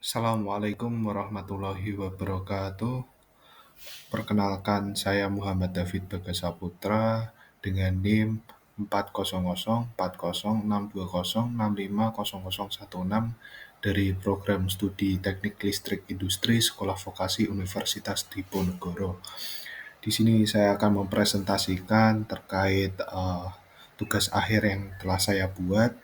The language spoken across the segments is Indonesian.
Assalamualaikum warahmatullahi wabarakatuh. Perkenalkan, saya Muhammad David Bagasaputra dengan NIM 4004060650016 dari Program Studi Teknik Listrik Industri Sekolah Vokasi Universitas Diponegoro. Di sini saya akan mempresentasikan terkait tugas akhir yang telah saya buat,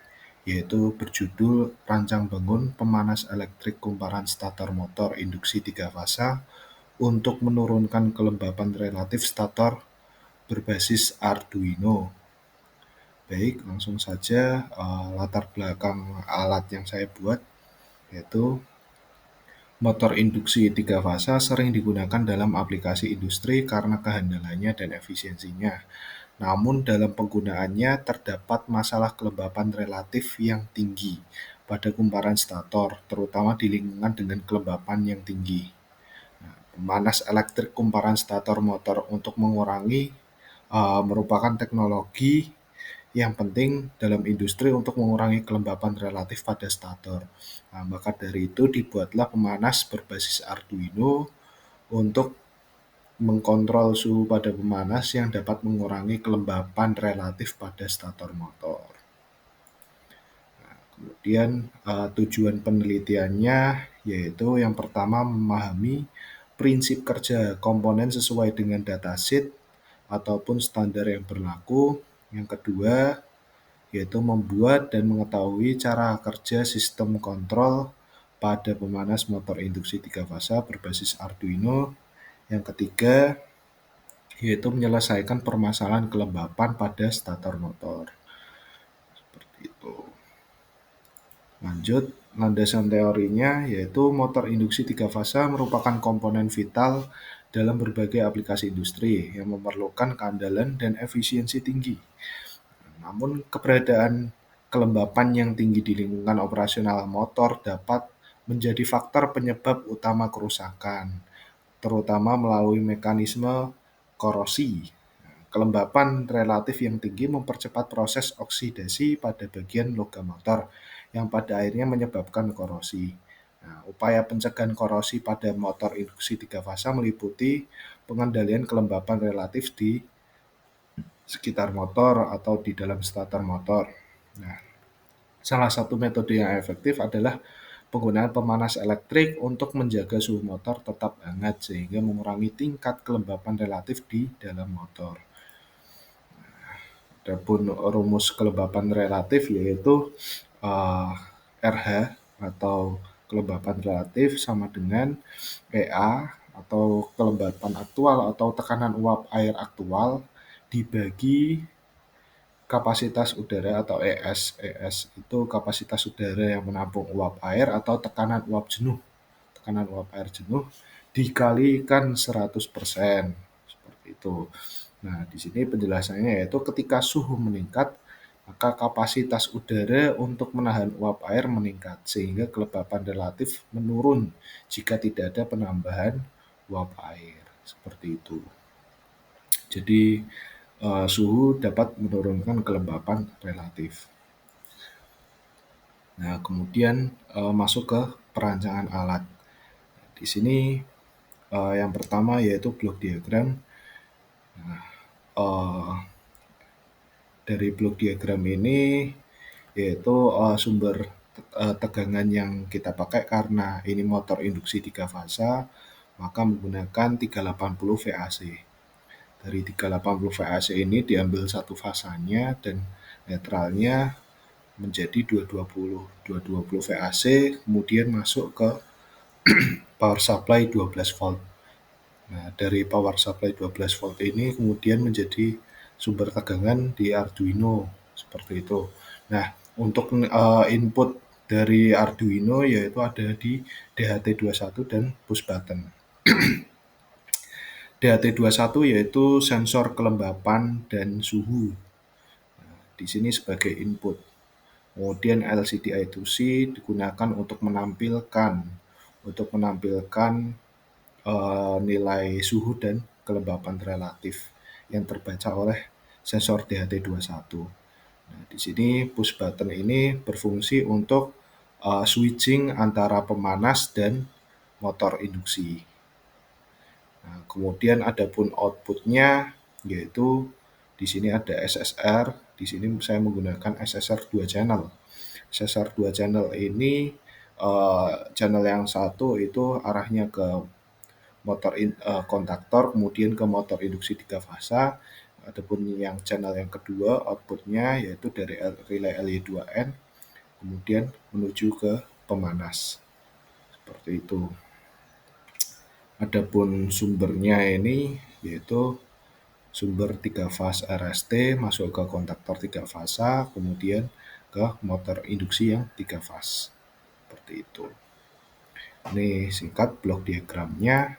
yaitu berjudul Rancang Bangun Pemanas Elektrik Kumparan Stator Motor Induksi 3 Fasa untuk menurunkan kelembapan relatif stator berbasis Arduino. Baik, langsung saja latar belakang alat yang saya buat, yaitu motor induksi 3 fasa sering digunakan dalam aplikasi industri karena kehandalannya dan efisiensinya. Namun dalam penggunaannya terdapat masalah kelembapan relatif yang tinggi pada kumparan stator, terutama di lingkungan dengan kelembapan yang tinggi. Pemanas elektrik kumparan stator motor untuk mengurangi merupakan teknologi yang penting dalam industri untuk mengurangi kelembapan relatif pada stator. Maka dari itu dibuatlah pemanas berbasis Arduino untuk mengkontrol suhu pada pemanas yang dapat mengurangi kelembapan relatif pada stator motor. Kemudian tujuan penelitiannya yaitu yang pertama memahami prinsip kerja komponen sesuai dengan datasheet ataupun standar yang berlaku. Yang kedua yaitu membuat dan mengetahui cara kerja sistem kontrol pada pemanas motor induksi 3 fasa berbasis Arduino. Yang ketiga yaitu menyelesaikan permasalahan kelembapan pada stator motor. Seperti itu. Lanjut, landasan teorinya yaitu motor induksi 3 fasa merupakan komponen vital dalam berbagai aplikasi industri yang memerlukan keandalan dan efisiensi tinggi. Namun keberadaan kelembapan yang tinggi di lingkungan operasional motor dapat menjadi faktor penyebab utama kerusakan, terutama melalui mekanisme korosi. Kelembapan relatif yang tinggi mempercepat proses oksidasi pada bagian logam motor yang pada akhirnya menyebabkan korosi. Upaya pencegahan korosi pada motor induksi 3 fasa meliputi pengendalian kelembapan relatif di sekitar motor atau di dalam stator motor. Salah satu metode yang efektif adalah penggunaan pemanas elektrik untuk menjaga suhu motor tetap hangat sehingga mengurangi tingkat kelembapan relatif di dalam motor. Adapun rumus kelembapan relatif yaitu RH atau kelembapan relatif sama dengan EA atau kelembapan aktual atau tekanan uap air aktual dibagi kapasitas udara atau ES. ES itu kapasitas udara yang menampung uap air atau tekanan uap jenuh. Tekanan uap air jenuh dikalikan 100%. Seperti itu. Nah, di sini penjelasannya yaitu ketika suhu meningkat, maka kapasitas udara untuk menahan uap air meningkat, sehingga kelembapan relatif menurun jika tidak ada penambahan uap air. Seperti itu. Jadi, suhu dapat menurunkan kelembapan relatif. Nah, kemudian masuk ke perancangan alat. Di sini yang pertama yaitu blok diagram. Nah, dari blok diagram ini yaitu sumber tegangan yang kita pakai karena ini motor induksi 3 fasa, maka menggunakan 380 VAC. Dari 380 VAC ini diambil satu fasanya dan netralnya menjadi 220. 220 VAC kemudian masuk ke power supply 12 volt. Nah, dari power supply 12 volt ini kemudian menjadi sumber tegangan di Arduino seperti itu. Nah, untuk input dari Arduino yaitu ada di DHT21 dan push button. DHT21 yaitu sensor kelembapan dan suhu. Nah, di sini sebagai input. Kemudian LCD I2C digunakan untuk menampilkan nilai suhu dan kelembapan relatif yang terbaca oleh sensor DHT21. Nah, di sini push button ini berfungsi untuk switching antara pemanas dan motor induksi. Nah, kemudian adapun outputnya yaitu di sini ada SSR, di sini saya menggunakan SSR 2 channel. SSR 2 channel ini channel yang satu itu arahnya ke kontaktor, kemudian ke motor induksi 3 fasa. Adapun yang channel yang kedua outputnya yaitu dari relay LY2N kemudian menuju ke pemanas. Seperti itu. Adapun sumbernya ini yaitu sumber 3 fase RST masuk ke kontaktor 3 fasa, kemudian ke motor induksi yang 3 fase. Seperti itu. Ini singkat blok diagramnya.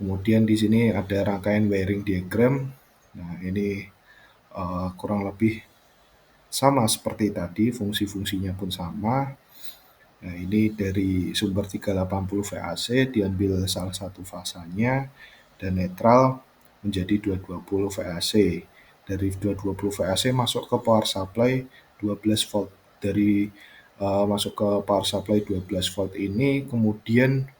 Kemudian di sini ada rangkaian wiring diagram. Nah, ini kurang lebih sama seperti tadi, fungsi-fungsinya pun sama. Nah, ini dari sumber 380 VAC diambil salah satu fasanya dan netral menjadi 220 VAC. Dari 220 VAC masuk ke power supply 12 volt. Dari masuk ke power supply 12 volt ini kemudian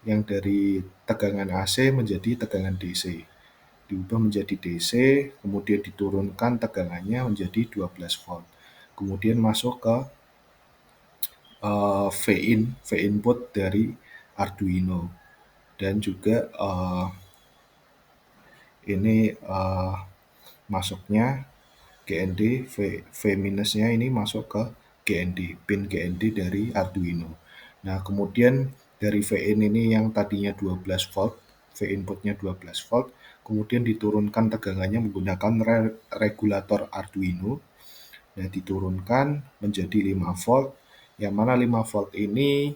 yang dari tegangan AC menjadi tegangan DC. Diubah menjadi DC, kemudian diturunkan tegangannya menjadi 12 volt. Kemudian masuk ke V input dari Arduino. Dan juga ini masuknya GND, V minusnya ini masuk ke GND, pin GND dari Arduino. Nah, kemudian dari Vin ini yang tadinya 12 volt, V inputnya 12 volt, kemudian diturunkan tegangannya menggunakan regulator Arduino. Nah, diturunkan menjadi 5 volt, yang mana 5 volt ini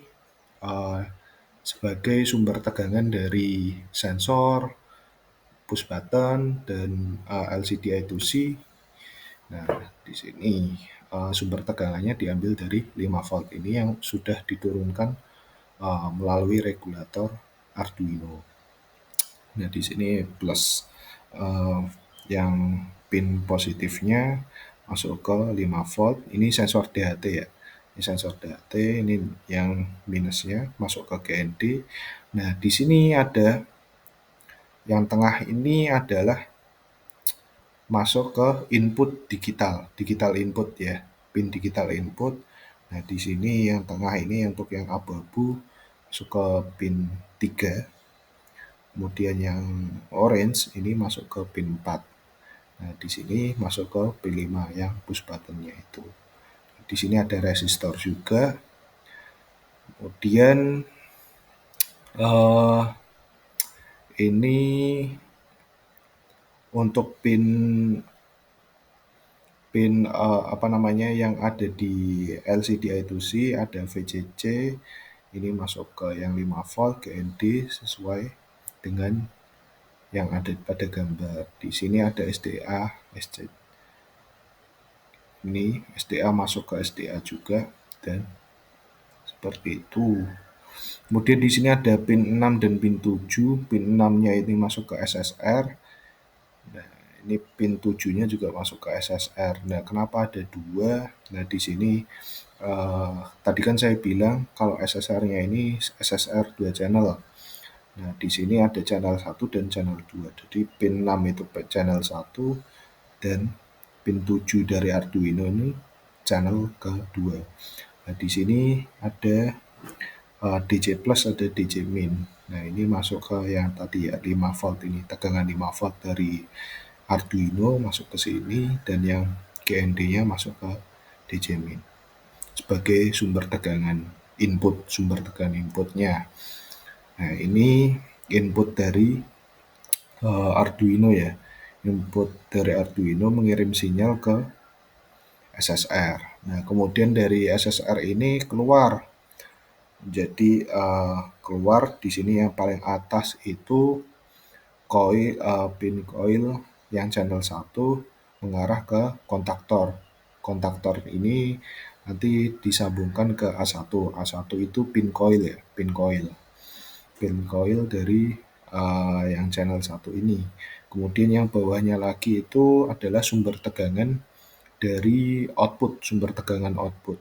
sebagai sumber tegangan dari sensor, push button, dan LCD I2C. Nah, di sini sumber tegangannya diambil dari 5 volt ini yang sudah diturunkan melalui regulator Arduino. Nah, di sini plus yang pin positifnya masuk ke 5 volt. Ini sensor DHT ya. Ini sensor DHT, ini yang minusnya masuk ke GND. Nah, di sini ada yang tengah ini adalah masuk ke input digital input ya, pin digital input. Nah, di sini yang tengah ini untuk yang abu-abu masuk ke pin 3. Kemudian yang orange ini masuk ke pin 4. Nah, di sini masuk ke pin 5 yang push buttonnya itu. Di sini ada resistor juga. Kemudian ini untuk pin yang ada di LCD I2C ada VCC, ini masuk ke yang 5 volt GND sesuai dengan yang ada pada gambar. Di sini ada SDA, SC. Ini SDA masuk ke SDA juga dan seperti itu. Kemudian di sini ada pin 6 dan pin 7. Pin 6-nya ini masuk ke SSR. Nah, ini pin 7-nya juga masuk ke SSR. Nah, kenapa ada 2? Nah, di sini tadi kan saya bilang kalau SSR-nya ini SSR 2 channel. Nah, di sini ada channel 1 dan channel 2. Jadi pin 6 itu channel 1 dan pin 7 dari Arduino ini channel kedua. Nah, di sini ada DC plus, ada DC min. Nah, ini masuk ke yang tadi ya 5 volt ini, tegangan 5 volt dari Arduino masuk ke sini dan yang GND-nya masuk ke DC min sebagai sumber tegangan input, sumber tegangan inputnya. Nah, ini input dari Arduino ya. Input dari Arduino mengirim sinyal ke SSR. Nah, kemudian dari SSR ini keluar. Jadi keluar di sini yang paling atas itu pin coil yang channel 1 mengarah ke kontaktor. Kontaktor ini nanti disambungkan ke A1. A1 itu pin coil ya, pin coil. Pin coil dari yang channel 1 ini. Kemudian yang bawahnya lagi itu adalah sumber tegangan dari output, sumber tegangan output.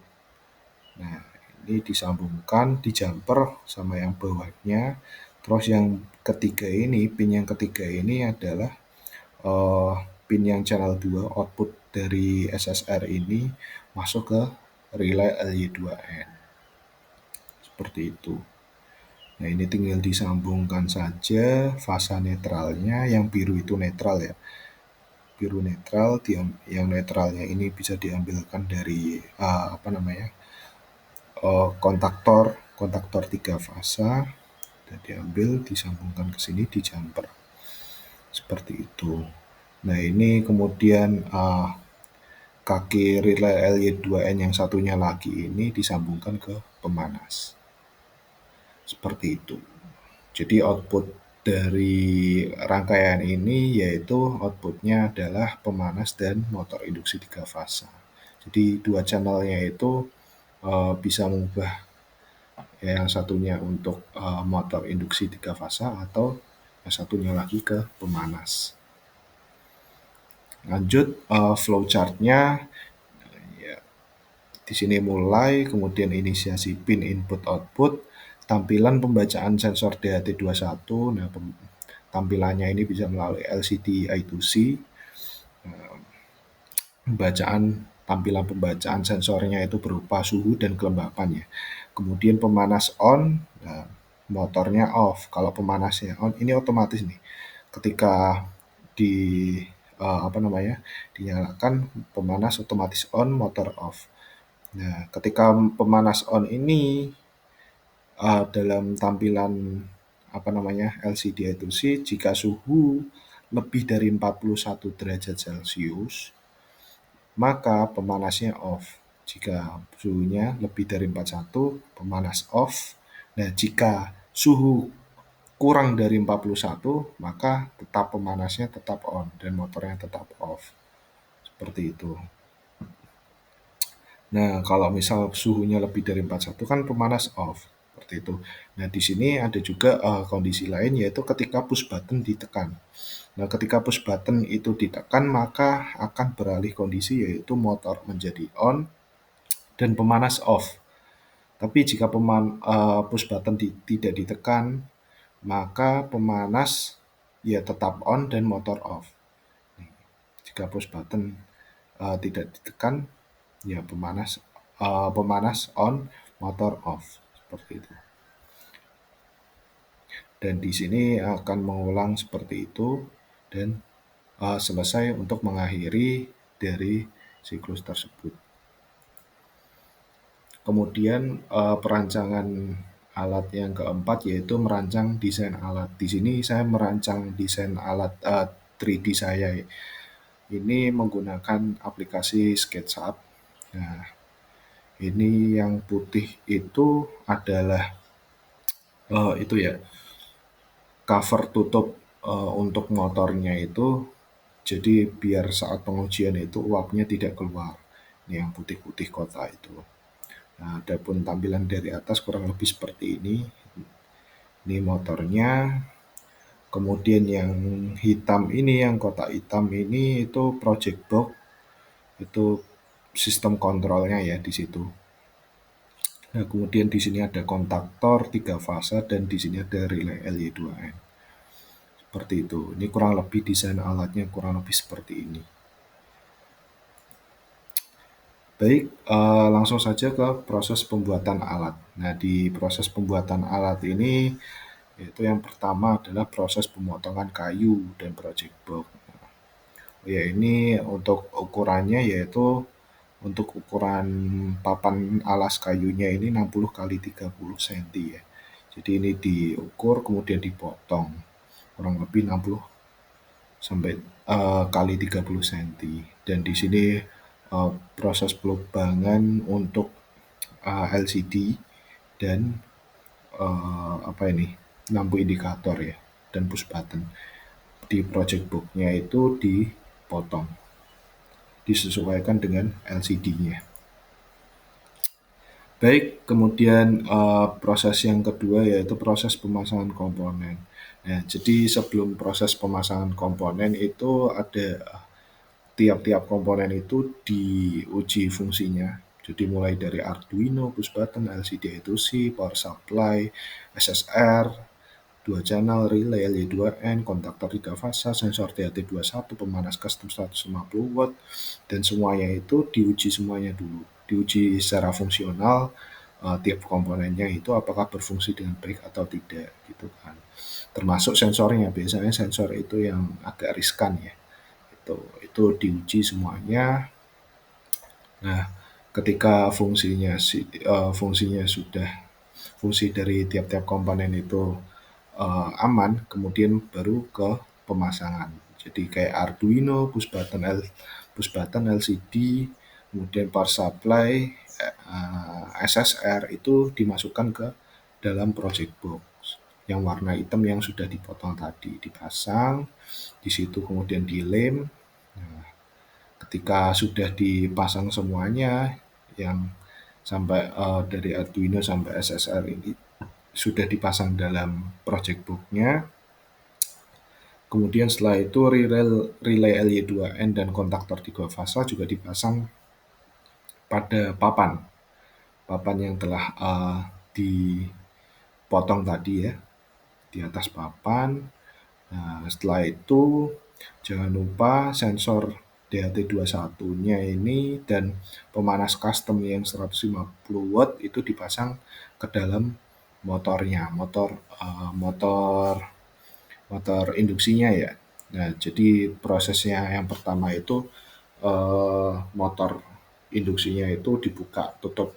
Nah, ini disambungkan di jumper sama yang bawahnya. Terus yang ketiga ini, pin yang ketiga ini adalah pin yang channel 2 output dari SSR ini masuk ke relay LY2N. Seperti itu. Nah, ini tinggal disambungkan saja fasa netralnya, yang biru itu netral ya. Biru netral, yang netralnya ini bisa diambilkan dari kontaktor 3 fasa, dan diambil disambungkan ke sini di jumper. Seperti itu. Nah, ini kemudian kaki relay LY2N yang satunya lagi ini disambungkan ke pemanas. Seperti itu. Jadi output dari rangkaian ini yaitu outputnya adalah pemanas dan motor induksi 3 fasa. Jadi dua channelnya itu bisa mengubah yang satunya untuk motor induksi 3 fasa atau yang satunya lagi ke pemanas. Lanjut flowchartnya. Ya, di sini mulai, kemudian inisiasi pin input output, tampilan pembacaan sensor DHT21. Nah, tampilannya ini bisa melalui LCD I2C. Tampilan pembacaan sensornya itu berupa suhu dan kelembapan ya. Kemudian pemanas on, nah, motornya off. Kalau pemanasnya on, ini otomatis nih. Ketika di dinyalakan, pemanas otomatis on, motor off. Nah, ketika pemanas on ini dalam tampilan LCD itu sih, jika suhu lebih dari 41 derajat Celcius, maka pemanasnya off. Jika suhunya lebih dari 41, pemanas off. Nah, jika suhu kurang dari 41, maka tetap pemanasnya tetap on dan motornya tetap off. Seperti itu. Nah, kalau misal suhunya lebih dari 41 kan pemanas off. Seperti itu. Nah, di sini ada juga kondisi lain, yaitu ketika push button ditekan. Nah, ketika push button itu ditekan, maka akan beralih kondisi, yaitu motor menjadi on dan pemanas off. Tapi jika push button tidak ditekan, maka pemanas ya tetap on dan motor off. Jika push button tidak ditekan, ya pemanas on, motor off. Seperti itu. Dan di sini akan mengulang seperti itu dan selesai untuk mengakhiri dari siklus tersebut. Kemudian perancangan alat yang keempat yaitu merancang desain alat. Di sini saya merancang desain alat 3D saya. Ini menggunakan aplikasi SketchUp. Nah, ini yang putih itu adalah cover tutup untuk motornya itu. Jadi biar saat pengujian itu uapnya tidak keluar. Ini yang putih-putih kotak itu. Nah, adapun tampilan dari atas kurang lebih seperti ini. Ini motornya. Kemudian yang hitam ini, yang kotak hitam ini itu project box. Itu sistem kontrolnya ya di situ. Nah, kemudian di sini ada kontaktor 3 fasa dan di sini ada relay LY2N. Seperti itu. Ini kurang lebih desain alatnya kurang lebih seperti ini. Baik, langsung saja ke proses pembuatan alat. Nah, di proses pembuatan alat ini, yaitu yang pertama adalah proses pemotongan kayu dan project box. Ya, ini untuk ukurannya yaitu untuk ukuran papan alas kayunya ini 60 kali 30 cm ya. Jadi ini diukur kemudian dipotong kurang lebih 60 sampai kali 30 cm. Dan di sini proses pelubangan untuk LCD dan lampu indikator ya dan push button di project box-nya itu dipotong, disesuaikan dengan LCD-nya. Baik, kemudian proses yang kedua yaitu proses pemasangan komponen. Nah, jadi sebelum proses pemasangan komponen itu ada tiap-tiap komponen itu diuji fungsinya. Jadi mulai dari Arduino, push button, LCD I2C, power supply, SSR, 2 channel, relay LY2N, kontaktor 3 fasa, sensor DHT21, pemanas custom 150 watt, dan semuanya itu diuji semuanya dulu. Diuji secara fungsional, tiap komponennya itu apakah berfungsi dengan baik atau tidak gitu kan. Termasuk sensornya, biasanya sensor itu yang agak riskan ya. Itu diuji semuanya. Nah, ketika fungsinya sudah fungsi dari tiap-tiap komponen itu aman, kemudian baru ke pemasangan. Jadi kayak Arduino, push button LCD, kemudian power supply, SSR itu dimasukkan ke dalam project box yang warna hitam yang sudah dipotong tadi, dipasang di situ, kemudian dilem. Nah, ketika sudah dipasang semuanya, yang sampai dari Arduino sampai SSR ini sudah dipasang dalam project box-nya. Kemudian setelah itu relay LY2N dan kontaktor 3 fasa juga dipasang pada papan yang telah dipotong tadi ya, di atas papan. Nah, setelah itu jangan lupa sensor DHT21-nya ini dan pemanas custom yang 150 watt itu dipasang ke dalam motornya, motor induksinya ya. Nah, jadi prosesnya yang pertama itu motor induksinya itu dibuka, tutup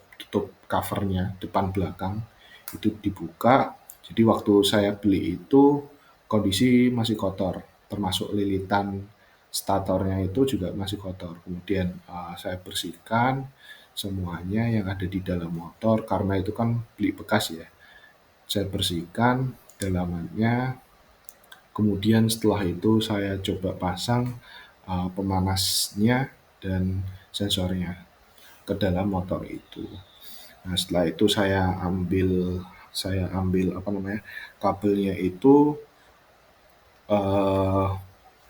covernya depan belakang itu dibuka. Jadi waktu saya beli itu kondisi masih kotor, termasuk lilitan statornya itu juga masih kotor. Kemudian saya bersihkan semuanya yang ada di dalam motor, karena itu kan beli bekas ya. Saya bersihkan dalamannya. Kemudian setelah itu saya coba pasang pemanasnya dan sensornya ke dalam motor itu. Nah, setelah itu saya ambil kabelnya itu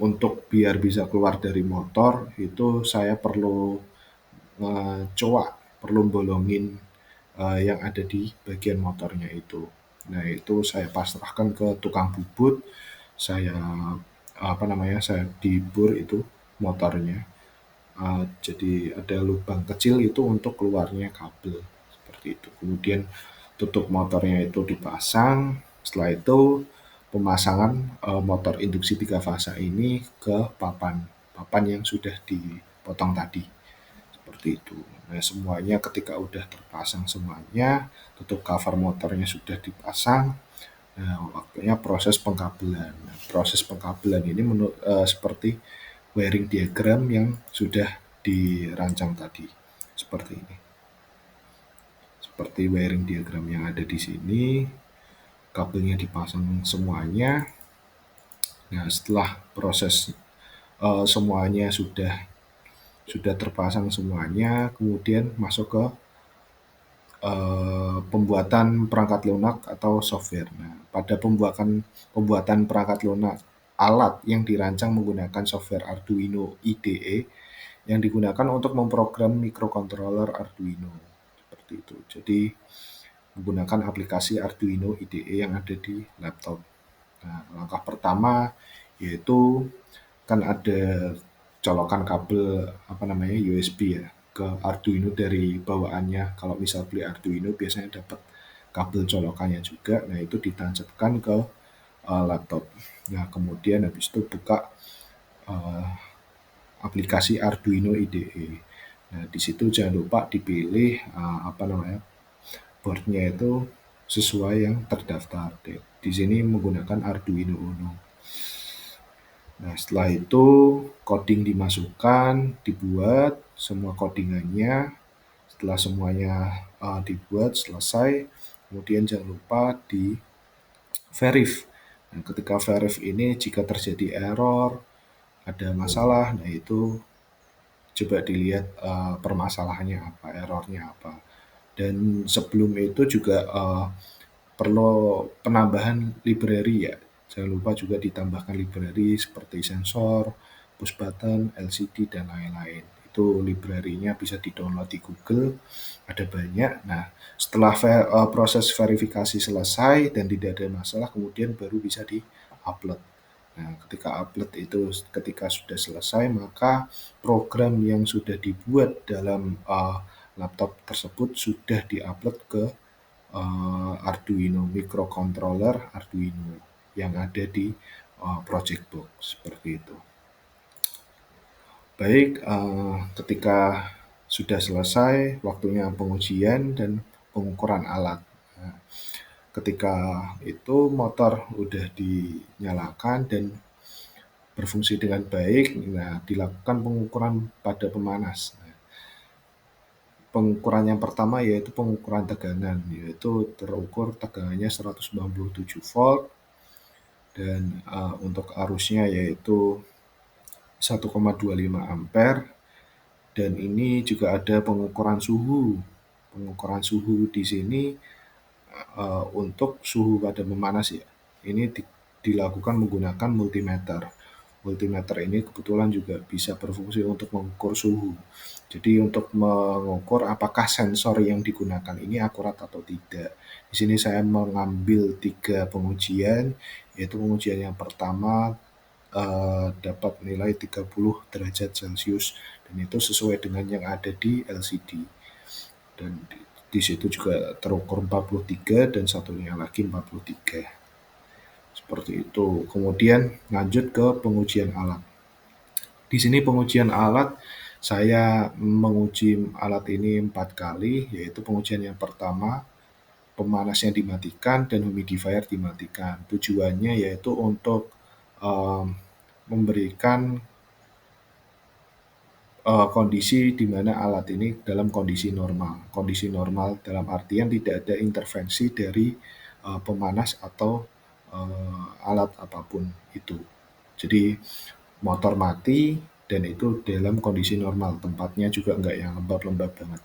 untuk biar bisa keluar dari motor itu saya perlu perlu bolongin yang ada di bagian motornya itu. Nah, itu saya pasrahkan ke tukang bubut. Saya saya dibur itu motornya. Jadi ada lubang kecil itu untuk keluarnya kabel seperti itu. Kemudian tutup motornya itu dipasang. Setelah itu pemasangan motor induksi 3 fasa ini ke papan yang sudah dipotong tadi. Seperti itu. Nah, semuanya ketika udah terpasang semuanya, tutup cover motornya sudah dipasang. Nah, waktunya proses pengkabelan. Nah, proses pengkabelan ini seperti wiring diagram yang sudah dirancang tadi. Seperti ini. Seperti wiring diagram yang ada di sini. Kabelnya dipasang semuanya. Nah, setelah proses semuanya sudah terpasang semuanya, kemudian masuk ke pembuatan perangkat lunak atau software. Nah, pada pembuatan perangkat lunak alat yang dirancang menggunakan software Arduino IDE yang digunakan untuk memprogram microcontroller Arduino. Seperti itu. Jadi menggunakan aplikasi Arduino IDE yang ada di laptop. Nah, langkah pertama yaitu kan ada colokan kabel USB ya ke Arduino dari bawaannya. Kalau misal beli Arduino biasanya dapat kabel colokannya juga. Nah, itu ditancapkan ke laptop. Nah, kemudian habis itu buka aplikasi Arduino IDE. Nah, di situ jangan lupa dipilih boardnya itu sesuai yang terdaftar. Di sini menggunakan Arduino Uno. Nah, setelah itu coding dimasukkan, dibuat semua codingannya. Setelah semuanya dibuat selesai, kemudian jangan lupa di verif. Nah, ketika verif ini jika terjadi error, ada masalah, nah itu coba dilihat permasalahannya apa, errornya apa. Dan sebelum itu juga perlu penambahan library ya. Jangan lupa juga ditambahkan library seperti sensor, push button, LCD, dan lain-lain. Itu library-nya bisa di-download di Google, ada banyak. Nah, setelah proses verifikasi selesai dan tidak ada masalah, kemudian baru bisa di-upload. Nah, ketika sudah selesai, maka program yang sudah dibuat dalam laptop tersebut sudah di-upload ke Arduino, microcontroller Arduino yang ada di project box, seperti itu. Baik, ketika sudah selesai waktunya pengujian dan pengukuran alat. Nah, ketika itu motor udah dinyalakan dan berfungsi dengan baik, nah dilakukan pengukuran pada pemanas. Nah, pengukuran yang pertama yaitu pengukuran tegangan, yaitu terukur tegangannya 197 volt dan untuk arusnya yaitu 1,25 ampere. Dan ini juga ada pengukuran suhu. Pengukuran suhu di sini untuk suhu pada memanas ya. Ini dilakukan menggunakan multimeter. Multimeter ini kebetulan juga bisa berfungsi untuk mengukur suhu. Jadi untuk mengukur apakah sensor yang digunakan ini akurat atau tidak. Di sini saya mengambil 3 pengujian, yaitu pengujian yang pertama dapat nilai 30 derajat Celcius dan itu sesuai dengan yang ada di LCD. Dan di situ juga terukur 43 dan satunya lagi 43. Seperti itu. Kemudian lanjut ke pengujian alat. Di sini pengujian alat, saya menguji alat ini 4 kali, yaitu pengujian yang pertama, pemanasnya dimatikan dan humidifier dimatikan. Tujuannya yaitu untuk memberikan kondisi di mana alat ini dalam kondisi normal. Kondisi normal dalam artian tidak ada intervensi dari pemanas atau alat apapun itu. Jadi motor mati dan itu dalam kondisi normal. Tempatnya juga enggak yang lembab-lembab banget.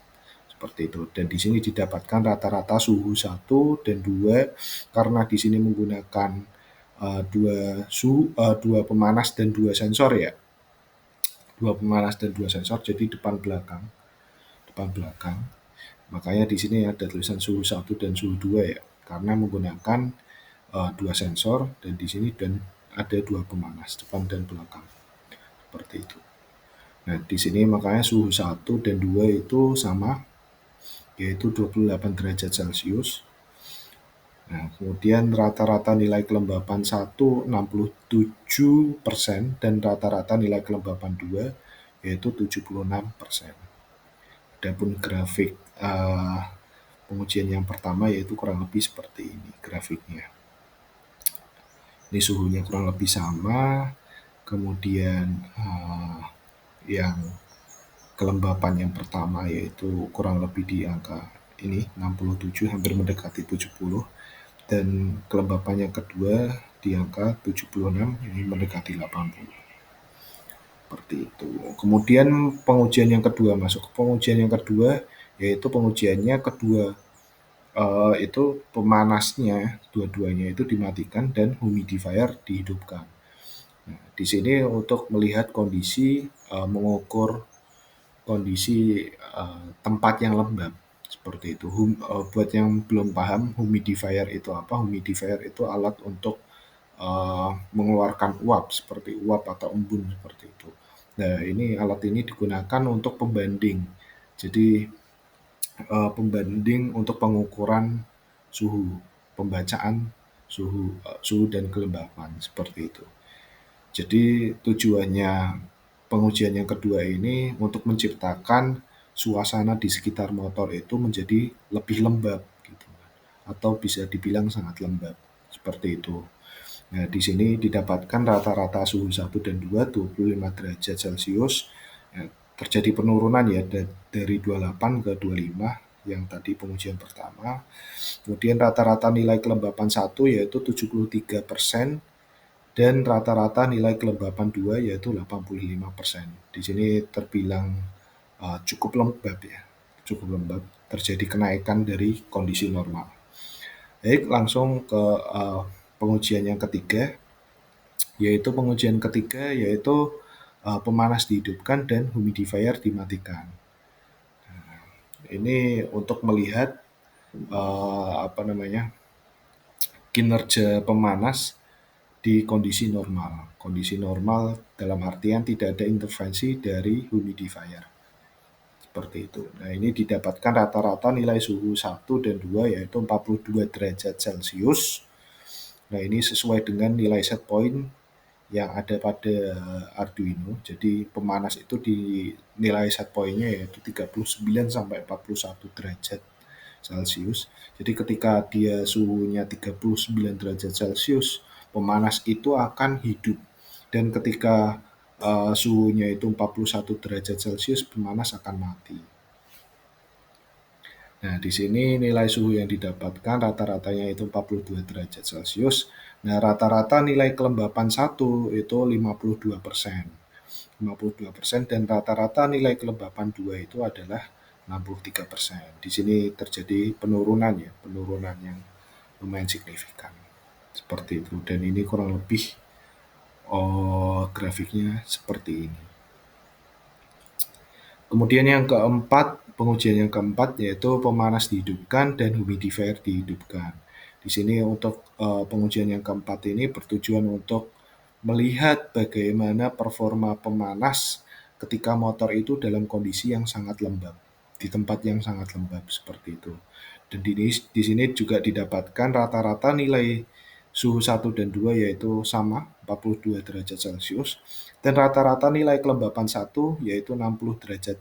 Seperti itu. Dan di sini didapatkan rata-rata suhu 1 dan 2 karena di sini menggunakan dua pemanas dan 2 sensor ya. 2 pemanas dan 2 sensor, jadi depan belakang. Makanya di sini ada tulisan suhu 1 dan suhu 2 ya, karena menggunakan 2 sensor dan di sini dan ada 2 pemanas depan dan belakang. Seperti itu. Nah, di sini makanya suhu 1 dan 2 itu sama, yaitu 28 derajat Celcius. Nah, kemudian rata-rata nilai kelembapan 1 67% dan rata-rata nilai kelembapan 2 yaitu 76%. Adapun grafik pengujian yang pertama yaitu kurang lebih seperti ini grafiknya. Ini suhunya kurang lebih sama, kemudian yang kelembapan yang pertama yaitu kurang lebih di angka ini 67 hampir mendekati 70 dan kelembapan yang kedua di angka 76 ini mendekati 80. Seperti itu. Kemudian pengujian yang kedua masuk ke pengujian yang kedua yaitu pengujiannya kedua itu pemanasnya dua-duanya itu dimatikan dan humidifier dihidupkan. Nah, di sini untuk melihat kondisi mengukur kondisi tempat yang lembab seperti itu. Buat yang belum paham humidifier itu apa? Humidifier itu alat untuk mengeluarkan uap seperti uap atau embun seperti itu. Nah, ini alat ini digunakan untuk pembanding. Jadi pembanding untuk pengukuran suhu, pembacaan suhu dan kelembapan seperti itu. Jadi tujuannya pengujian yang kedua ini untuk menciptakan suasana di sekitar motor itu menjadi lebih lembab gitu. Atau bisa dibilang sangat lembab. Seperti itu. Nah, di sini didapatkan rata-rata suhu 1 dan 2 25 derajat Celcius. Ya, terjadi penurunan ya dari 28 ke 25 yang tadi pengujian pertama. Kemudian rata-rata nilai kelembapan 1 yaitu 73% dan rata-rata nilai kelembapan 2 yaitu 85%. Di sini terbilang cukup lembab ya. Cukup lembab, terjadi kenaikan dari kondisi normal. Baik, langsung ke pengujian yang ketiga, yaitu pemanas dihidupkan dan humidifier dimatikan. Ini untuk melihat kinerja pemanas di kondisi normal. Kondisi normal dalam artian tidak ada intervensi dari humidifier. Seperti itu. Nah, ini didapatkan rata-rata nilai suhu 1 dan 2 yaitu 42 derajat Celcius. Nah, ini sesuai dengan nilai set point yang ada pada Arduino. Jadi pemanas itu di nilai set point-nya yaitu 39 sampai 41 derajat Celcius. Jadi ketika dia suhunya 39 derajat Celcius, pemanas itu akan hidup. Dan ketika suhunya itu 41 derajat Celcius, pemanas akan mati. Nah, di sini nilai suhu yang didapatkan rata-ratanya itu 42 derajat Celcius. Nah, rata-rata nilai kelembapan 1 itu 52%. 52% dan rata-rata nilai kelembapan 2 itu adalah 63%. Di sini terjadi penurunan ya, penurunan yang lumayan signifikan. Seperti itu. Dan ini kurang lebih grafiknya seperti ini. Kemudian yang keempat, pengujian yang keempat yaitu pemanas dihidupkan dan humidifier dihidupkan. Di sini untuk pengujian yang keempat ini bertujuan untuk melihat bagaimana performa pemanas ketika motor itu dalam kondisi yang sangat lembab, di tempat yang sangat lembab seperti itu. Dan di sini juga didapatkan rata-rata nilai suhu 1 dan 2 yaitu sama 42 derajat Celcius dan rata-rata nilai kelembapan 1 yaitu 60 derajat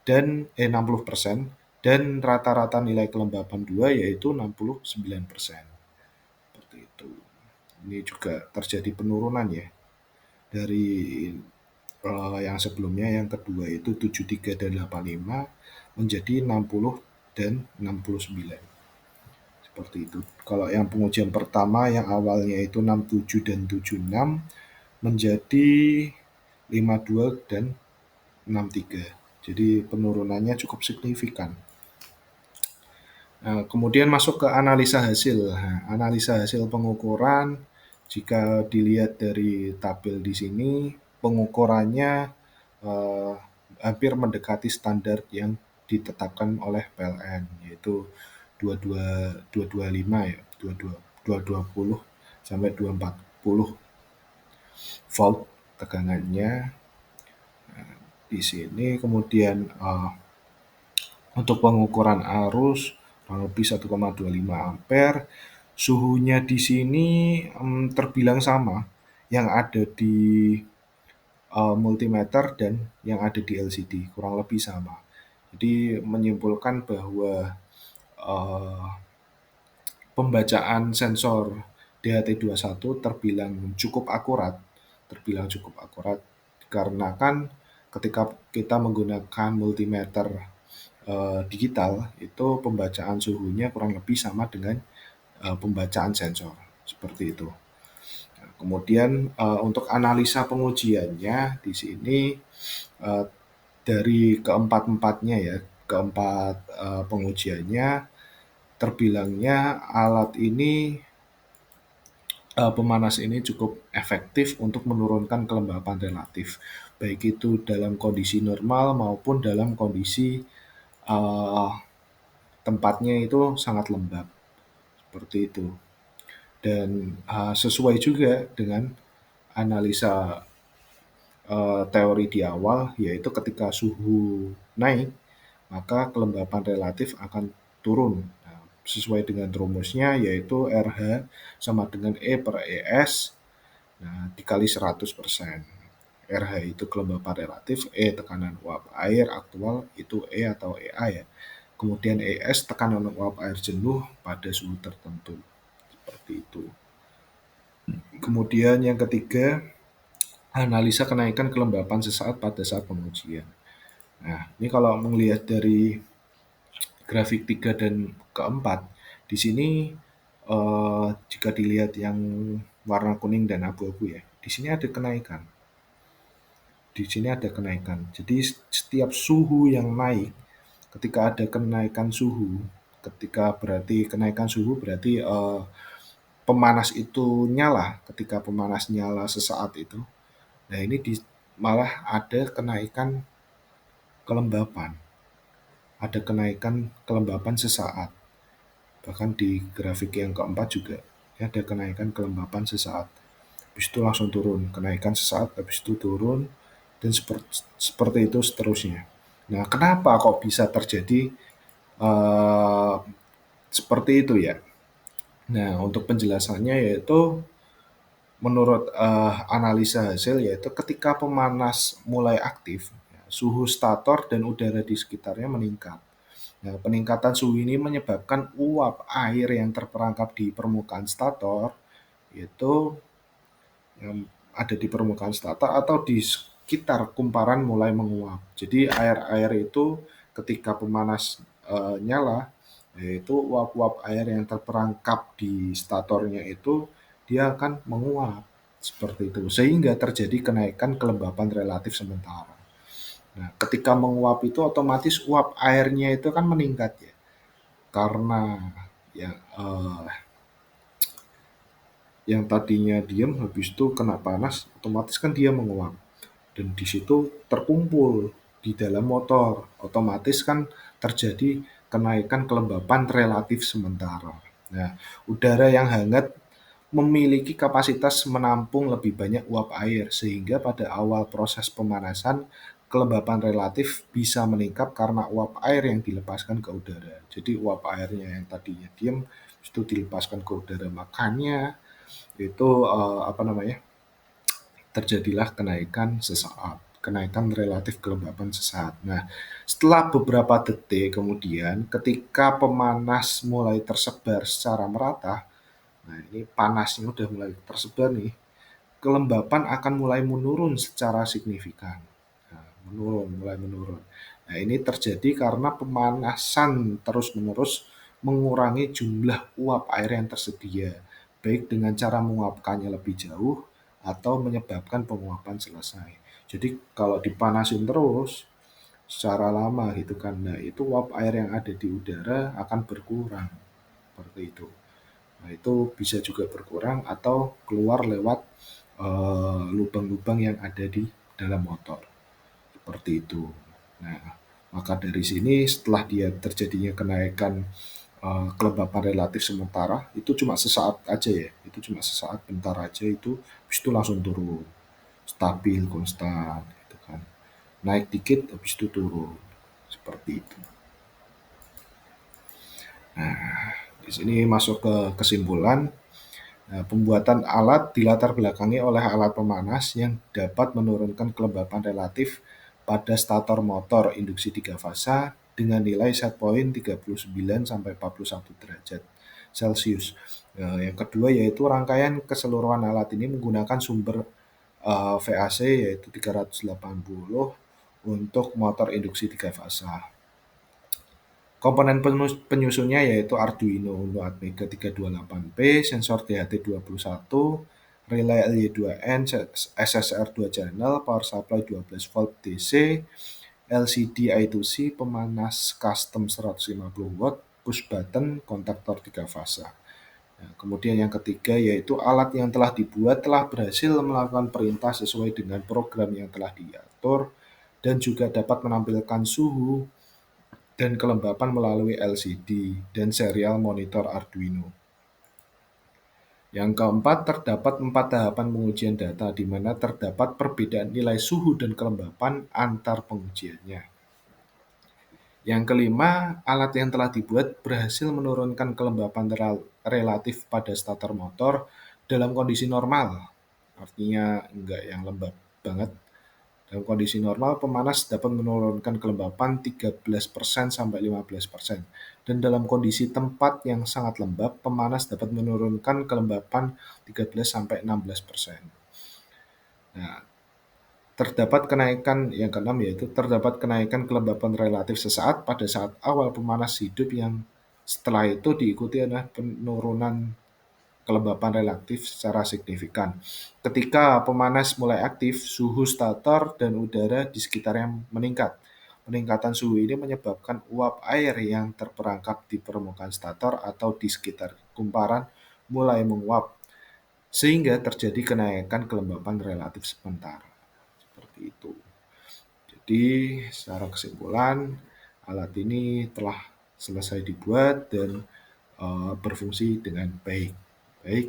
dan 60% dan rata-rata nilai kelembapan 2 yaitu 69%. Seperti itu. Ini juga terjadi penurunan ya dari yang sebelumnya yang kedua itu 73 dan 85 menjadi 60 dan 69. Seperti itu. Kalau yang pengujian pertama yang awalnya itu 67 dan 76 menjadi 52 dan 63. Jadi penurunannya cukup signifikan. Nah, kemudian masuk ke analisa hasil. Nah, analisa hasil pengukuran jika dilihat dari tabel di sini pengukurannya hampir mendekati standar yang ditetapkan oleh PLN yaitu 225 ya, 220 sampai 240 volt tegangannya. Nah, di sini kemudian untuk pengukuran arus kurang lebih 1,25 ampere. Suhunya di sini terbilang sama yang ada di multimeter dan yang ada di LCD, kurang lebih sama. Jadi menyimpulkan bahwa pembacaan sensor DHT21 terbilang cukup akurat, karena kan ketika kita menggunakan multimeter digital itu pembacaan suhunya kurang lebih sama dengan pembacaan sensor seperti itu. Nah, kemudian untuk analisa pengujiannya di sini dari keempat-empatnya ya, keempat pengujiannya terbilangnya alat ini pemanas ini cukup efektif untuk menurunkan kelembapan relatif, baik itu dalam kondisi normal maupun dalam kondisi tempatnya itu sangat lembab, seperti itu. Dan sesuai juga dengan analisa teori di awal, yaitu ketika suhu naik, maka kelembapan relatif akan turun. Nah, sesuai dengan rumusnya yaitu RH sama dengan E per ES, nah, dikali 100%. RH itu kelembapan relatif, E tekanan uap air aktual, itu E atau EA ya. Kemudian ES tekanan uap air jenuh pada suhu tertentu. Seperti itu. Kemudian yang ketiga, analisa kenaikan kelembapan sesaat pada saat pengujian. Nah, ini kalau melihat dari grafik 3 dan keempat, di sini jika dilihat yang warna kuning dan abu-abu ya, di sini ada kenaikan. Di sini ada kenaikan. Jadi setiap suhu yang naik, ketika ada kenaikan suhu, kenaikan suhu berarti pemanas itu nyala. Ketika pemanas nyala sesaat itu, nah ini malah ada kenaikan kelembapan. Ada kenaikan kelembapan sesaat. Bahkan di grafik yang keempat juga ya, ada kenaikan kelembapan sesaat. Habis itu langsung turun, kenaikan sesaat, habis itu turun, dan seperti itu seterusnya. Nah, kenapa kok bisa terjadi eh, seperti itu ya? Nah, untuk penjelasannya yaitu menurut analisa hasil yaitu ketika pemanas mulai aktif, ya, suhu stator dan udara di sekitarnya meningkat. Nah, peningkatan suhu ini menyebabkan uap air yang terperangkap di permukaan stator itu yang ada di permukaan stator atau di sekitar kumparan mulai menguap. Jadi air-air itu ketika pemanas nyala, yaitu uap-uap air yang terperangkap di statornya itu dia akan menguap seperti itu sehingga terjadi kenaikan kelembapan relatif sementara. Nah, ketika menguap itu otomatis uap airnya itu kan meningkat ya karena ya yang tadinya diam habis itu kena panas otomatis kan dia menguap dan di situ terkumpul di dalam motor otomatis kan terjadi kenaikan kelembapan relatif sementara. Nah, udara yang hangat memiliki kapasitas menampung lebih banyak uap air sehingga pada awal proses pemanasan kelembapan relatif bisa meningkat karena uap air yang dilepaskan ke udara. Jadi uap airnya yang tadinya diam itu dilepaskan ke udara. Makanya itu apa namanya? Terjadilah kenaikan sesaat, kenaikan relatif kelembapan sesaat. Nah, setelah beberapa detik kemudian ketika pemanas mulai tersebar secara merata, nah ini panasnya udah mulai tersebar nih, kelembapan akan mulai menurun secara signifikan. Nah, mulai menurun. Nah, ini terjadi karena pemanasan terus-menerus mengurangi jumlah uap air yang tersedia, baik dengan cara menguapkannya lebih jauh atau menyebabkan penguapan selesai. Jadi kalau dipanasin terus secara lama gitu kan, nah itu uap air yang ada di udara akan berkurang seperti itu. Nah, itu bisa juga berkurang atau keluar lewat lubang-lubang yang ada di dalam motor. Seperti itu. Nah, maka dari sini setelah dia terjadinya kenaikan kelembapan relatif sementara, itu cuma sesaat aja ya. Itu cuma sesaat bentar aja itu, habis itu langsung turun. Stabil, konstan gitu kan. Naik dikit habis itu turun. Seperti itu. Di sini masuk ke kesimpulan. Nah, pembuatan alat dilatar belakangi oleh alat pemanas yang dapat menurunkan kelembapan relatif pada stator motor induksi 3 fasa dengan nilai set point 39 sampai 41 derajat Celcius. Nah, yang kedua yaitu rangkaian keseluruhan alat ini menggunakan sumber VAC yaitu 380 untuk motor induksi 3 fasa. Komponen penyusunnya yaitu Arduino Uno Atmega 328P, sensor DHT21, relay LY2N, SSR 2 channel, power supply 12 volt DC, LCD I2C, pemanas custom 150 watt, push button, kontaktor 3 fasa. Nah, kemudian yang ketiga yaitu alat yang telah dibuat telah berhasil melakukan perintah sesuai dengan program yang telah diatur dan juga dapat menampilkan suhu dan kelembapan melalui LCD dan serial monitor Arduino. Yang keempat, terdapat 4 tahapan pengujian data di mana terdapat perbedaan nilai suhu dan kelembapan antar pengujiannya. Yang kelima, alat yang telah dibuat berhasil menurunkan kelembapan relatif pada starter motor dalam kondisi normal. Artinya enggak yang lembab banget. Dalam kondisi normal, pemanas dapat menurunkan kelembapan 13% sampai 15%. Dan dalam kondisi tempat yang sangat lembab, pemanas dapat menurunkan kelembapan 13 sampai 16%. Nah, terdapat kenaikan yang keenam yaitu terdapat kenaikan kelembapan relatif sesaat pada saat awal pemanas hidup yang setelah itu diikuti oleh penurunan kelembapan relatif secara signifikan. Ketika pemanas mulai aktif, suhu stator dan udara di sekitarnya meningkat. Peningkatan suhu ini menyebabkan uap air yang terperangkap di permukaan stator atau di sekitar kumparan mulai menguap, sehingga terjadi kenaikan kelembapan relatif sementara. seperti itu. Jadi secara kesimpulan, alat ini telah selesai dibuat dan berfungsi dengan baik. Baik,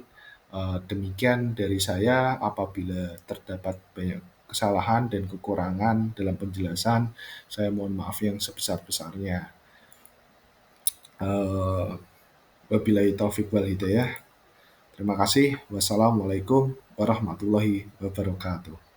demikian dari saya. Apabila terdapat banyak kesalahan dan kekurangan dalam penjelasan, saya mohon maaf yang sebesar-besarnya. Eh, Wabillahi taufik wal hidayah. Terima kasih. Wassalamualaikum warahmatullahi wabarakatuh.